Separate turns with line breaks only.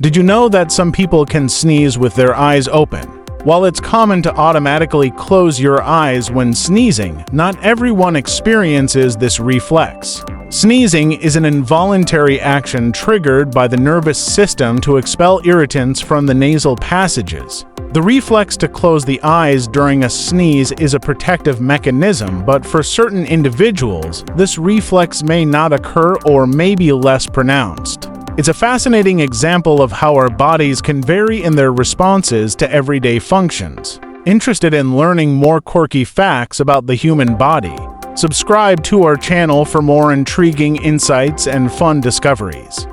Did you know that some people can sneeze with their eyes open? While it's common to automatically close your eyes when sneezing, not everyone experiences this reflex. Sneezing is an involuntary action triggered by the nervous system to expel irritants from the nasal passages. The reflex to close the eyes during a sneeze is a protective mechanism, but for certain individuals, this reflex may not occur or may be less pronounced. It's a fascinating example of how our bodies can vary in their responses to everyday functions. Interested in learning more quirky facts about the human body? Subscribe to our channel for more intriguing insights and fun discoveries.